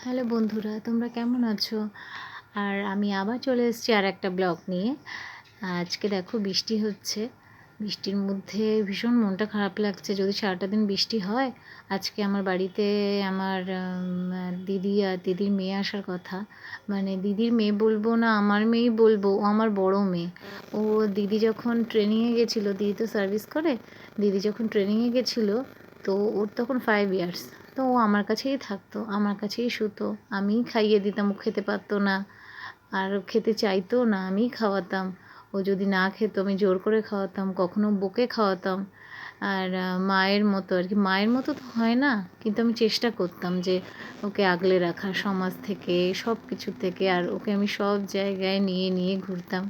Hello বন্ধুরা, তোমরা কেমন আছো? আর আমি আবার চলে এসেছি আর একটা ব্লগ নিয়ে। আজকে দেখো বৃষ্টি হচ্ছে। বৃষ্টির মধ্যে ভীষণ মনটা খারাপ লাগছে। যদি সারাটা দিন বৃষ্টি হয়, আজকে আমার বাড়িতে আমার দিদি আর দিদির মেয়ে আসার কথা। মানে দিদির মেয়ে বলবো না, আমার মেয়েই বলবো। ও আমার বড় মেয়ে। ও দিদি যখন ট্রেনিংয়ে গেছিলো, দিদি তো সার্ভিস করে, দিদি যখন ট্রেনিংয়ে গেছিলো তো ওর তখন 5 ইয়ার্স। তো ও আমার কাছেই থাকতো, আমার কাছেই শুতো, আমিই খাইয়ে দিতাম। ও খেতে পারতো না আর খেতে চাইতো না, আমিই খাওয়াতাম। ও যদি না খেত আমি জোর করে খাওয়াতাম, কখনো বকে খাওয়াতাম। আর মায়ের মতো আর কি, মায়ের মতো তো হয় না, কিন্তু আমি চেষ্টা করতাম যে ওকে আগলে রাখার, সমাজ থেকে, সব কিছু থেকে। আর ওকে আমি সব জায়গায় নিয়ে নিয়ে ঘুরতাম।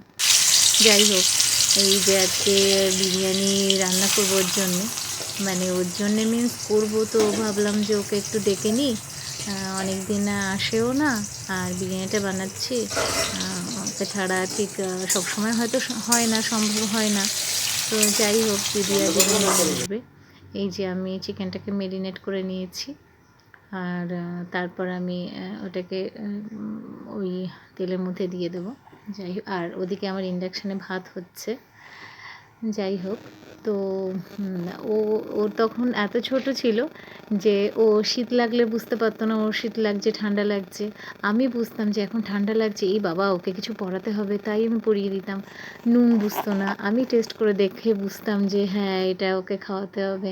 যাই হোক, এই যে আজকে বিরিয়ানি রান্না করবো ওর জন্যে, মানে ওর জন্যে মিন্স করবো, তো ভাবলাম যে ওকে একটু ডেকে নিই। অনেক দিন আসেও না, আর বিরিয়ানিটা বানাচ্ছি। ওকে ছাড়া ঠিক সবসময় হয়তো হয় না, সম্ভব হয় না। তো যাই হোক, দিদি আর আসবে। এই যে আমি চিকেনটাকে মেরিনেট করে নিয়েছি। আর তারপর আমি ওটাকে ওই তেলের মধ্যে দিয়ে দেবো। যাই হোক, আর ওদিকে আমার ইন্ডাকশানে ভাত হচ্ছে। যাই হোক, তো ও ও তখন এত ছোট ছিল যে ও শীত লাগলে বুঝতে পারতো না ওর শীত লাগছে, ঠান্ডা লাগছে। আমি বুঝতাম যে এখন ঠান্ডা লাগছে, এই বাবা ওকে কিছু পরাতে হবে, তাই আমি পরিয়ে দিতাম। নুন বুঝতো না, আমি টেস্ট করে দেখে বুঝতাম যে হ্যাঁ, এটা ওকে খাওয়াতে হবে।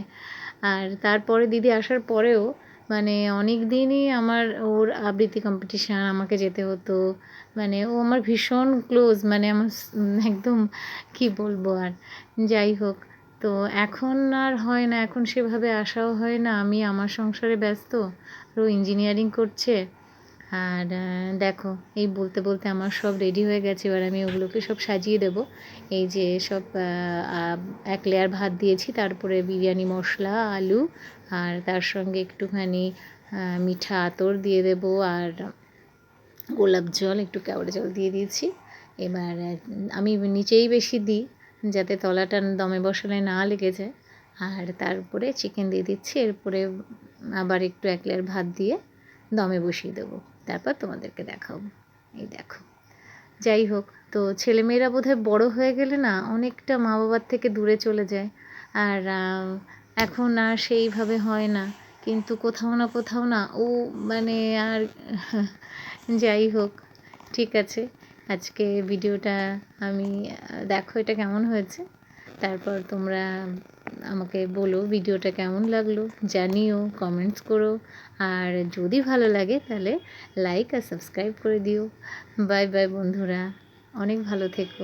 আর তারপরে দিদি আসার পরেও মানে অনেক দিনই আমার ওর আবৃত্তি কম্পিটিশান, আমাকে যেতে হতো। মানে ও আমার ভীষণ ক্লোজ, মানে আমার একদম কী বলবো আর। যাই হোক, তো এখন আর হয় না, এখন সেভাবে আসাও হয় না। আমি আমার সংসারে ব্যস্ত, ও ইঞ্জিনিয়ারিং করছে। আর দেখো, এই বলতে বলতে আমার সব রেডি হয়ে গেছে। এবার আমি ওগুলোকে সব সাজিয়ে দেবো। এই যে সব এক লেয়ার ভাত দিয়েছি, তারপরে বিরিয়ানি মশলা, আলু, আর তার সঙ্গে একটুখানি মিঠা আতর দিয়ে দেবো, আর গোলাপ জল, একটু কেওড়া জল দিয়ে দিয়েছি। এবার আমি নিচেই বেশি দিই, যাতে তলাটা দমে বসালে না লেগে যায়। আর তারপরে চিকেন দিয়ে দিচ্ছি। এরপরে আবার একটু এক লেয়ার ভাত দিয়ে দমে বসিয়ে দেবো। তারপর তোমাদেরকে দেখাবো। এই দেখো। যাই হোক, তো ছেলেমেয়েরা বোধহয় বড় হয়ে গেলে না অনেকটা মা বাবার থেকে দূরে চলে যায়। আর এখন আর সেইভাবে হয় না, কিন্তু কোথাও না কোথাও না ও মানে আর যাই হোক, ঠিক আছে। আজকে ভিডিওটা আমি দেখো এটা কেমন হয়েছে, তারপর তোমরা আমাকে বলো ভিডিওটা কেমন লাগলো, জানিও, কমেন্টস করো। আর যদি ভালো লাগে তাহলে লাইক আর সাবস্ক্রাইব করে দিও। বাই বাই বন্ধুরা, অনেক ভালো থেকো।